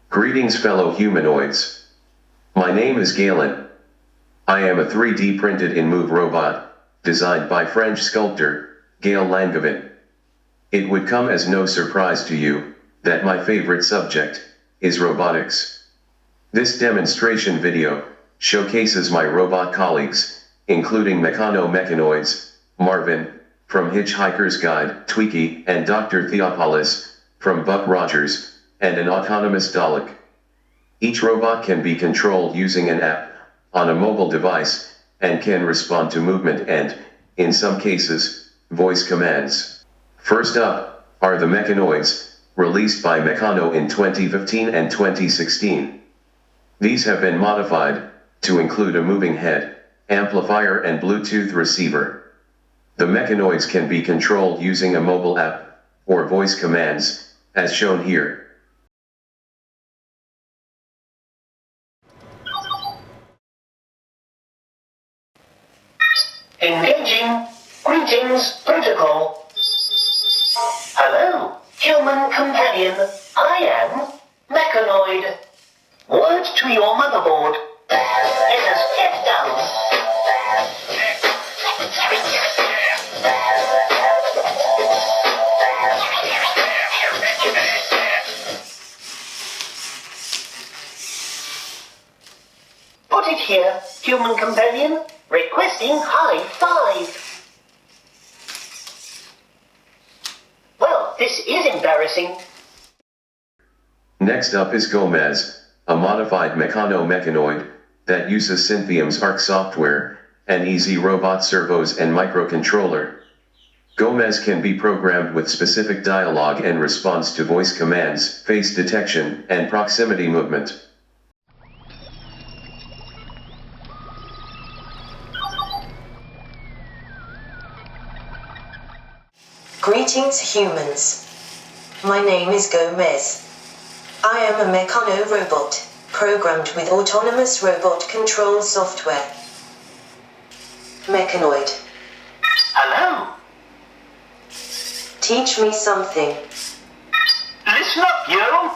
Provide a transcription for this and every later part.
Greetings fellow humanoids. My name is Gaelin. I am a 3D printed InMoov robot, designed by French sculptor, Gaelin. It would come as no surprise to you, that my favorite subject, is robotics. This demonstration video, showcases my robot colleagues, including Meccanoids, Marvin, from Hitchhiker's Guide, Twiki, and Dr. Theopolis, from Buck Rogers, and an autonomous Dalek. Each robot can be controlled using an app, on a mobile device, and can respond to movement and, in some cases, voice commands. First up, are the Meccanoids, released by Meccano in 2015 and 2016. These have been modified, to include a moving head, amplifier and Bluetooth receiver. The Meccanoids can be controlled using a mobile app, or voice commands, as shown here. Engaging. Greetings, protocol. Hello, human companion. I am Meccanoid. Word to your motherboard. Let us get down. Put it here, human companion. Requesting high five. Well, this is embarrassing. Next up is Gomez, a modified Meccanoid, that uses Synthiam's ARC software, and easy robot servos and microcontroller. Gomez can be programmed with specific dialogue and response to voice commands, face detection, and proximity movement. Greetings humans. My name is Gomez. I am a Meccano robot, programmed with autonomous robot control software. Meccanoid. Hello. Teach me something. Listen up, yo.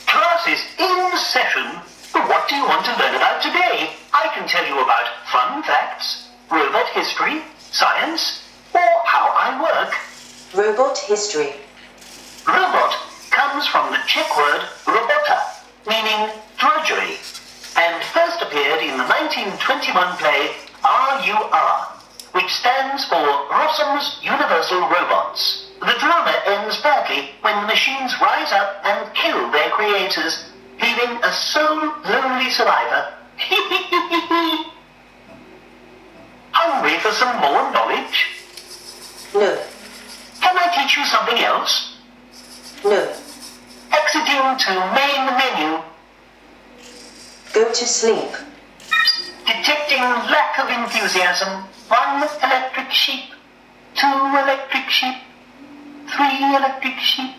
Class is in session. What do you want to learn about today? I can tell you about fun facts, robot history, science, or how I work. Robot history. Robot comes from the Czech word robota, meaning drudgery, and first appeared in the 1921 play RUR, which stands for Rossum's Universal Robots. The drama ends badly when the machines rise up and kill their creators, leaving a sole lonely survivor. Hungry for some more knowledge? No. Can I teach you something else? No. Exiting to main menu. Go to sleep. Detecting lack of enthusiasm. 1 electric sheep. 2 electric sheep. 3 electric sheep.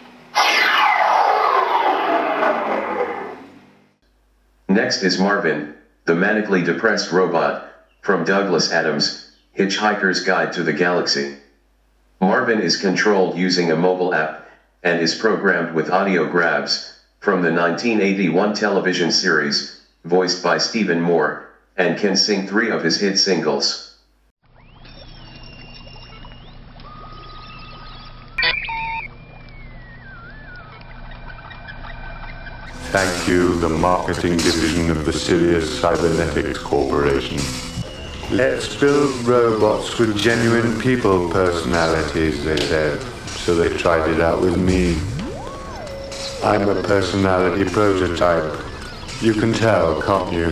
Next is Marvin, the manically depressed robot, from Douglas Adams' Hitchhiker's Guide to the Galaxy. Marvin is controlled using a mobile app, and is programmed with audio grabs, from the 1981 television series, voiced by Stephen Moore, and can sing 3 of his hit singles. Thank you, the marketing division of the Sirius Cybernetics Corporation. Let's build robots with genuine people personalities, they said. So they tried it out with me. I'm a personality prototype. You can tell, can't you?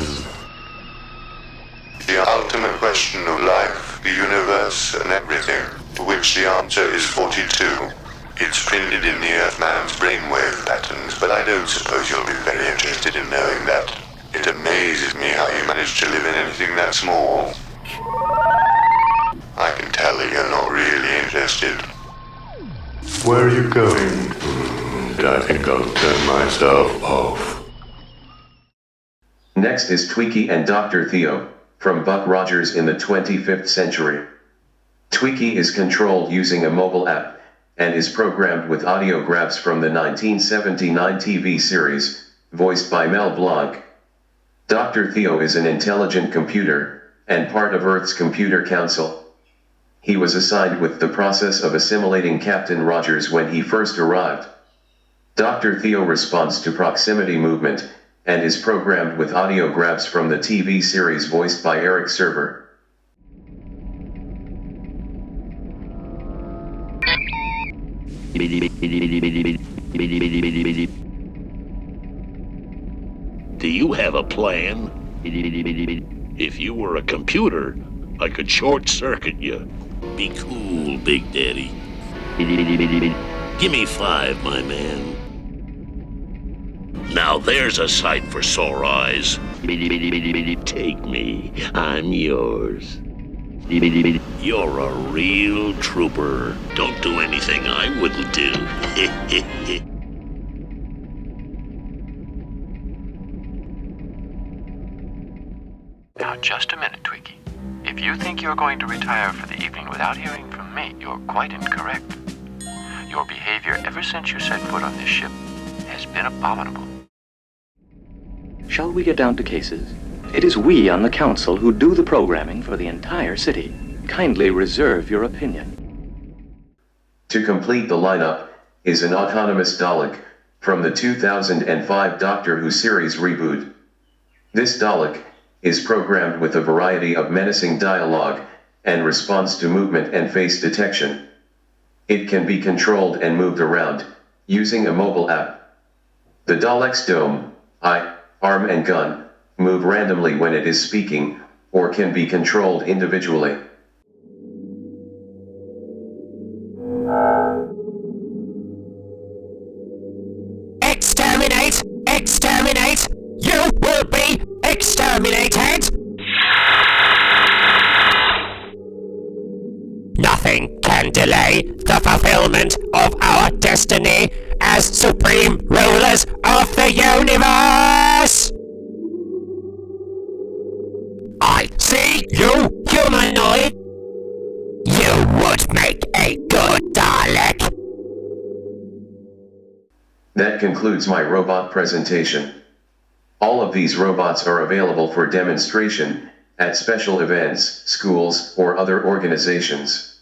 The ultimate question of life, the universe, and everything, to which the answer is 42. It's printed in the Earthman's brainwave patterns, but I don't suppose you'll be very interested in knowing that. It amazes me how you manage to live in anything that small. I can tell that you're not really interested. Where are you going? I think I'll turn myself off. Next is Twiki and Dr. Theo, from Buck Rogers in the 25th century. Twiki is controlled using a mobile app, and is programmed with audio grabs from the 1979 TV series, voiced by Mel Blanc. Dr. Theo is an intelligent computer, and part of Earth's Computer Council. He was assigned with the process of assimilating Captain Rogers when he first arrived. Dr. Theo responds to proximity movement, and is programmed with audio grabs from the TV series voiced by Eric Server. Do you have a plan? If you were a computer, I could short-circuit you. Be cool, Big Daddy. Give me 5, my man. Now there's a sight for sore eyes. Take me, I'm yours. You're a real trooper. Don't do anything I wouldn't do. Now, just a minute, Twiki. If you think you're going to retire for the evening without hearing from me, you're quite incorrect. Your behavior ever since you set foot on this ship has been abominable. Shall we get down to cases? It is we on the council who do the programming for the entire city. Kindly reserve your opinion. To complete the lineup is an autonomous Dalek from the 2005 Doctor Who series reboot. This Dalek is programmed with a variety of menacing dialogue and responds to movement and face detection. It can be controlled and moved around using a mobile app. The Dalek's dome, eye, arm and gun move randomly when it is speaking, or can be controlled individually. Exterminate! Exterminate! You will be exterminated! Nothing can delay the fulfillment of our destiny as supreme rulers of the universe! I see you, humanoid! You would make a good Dalek! That concludes my robot presentation. All of these robots are available for demonstration at special events, schools, or other organizations.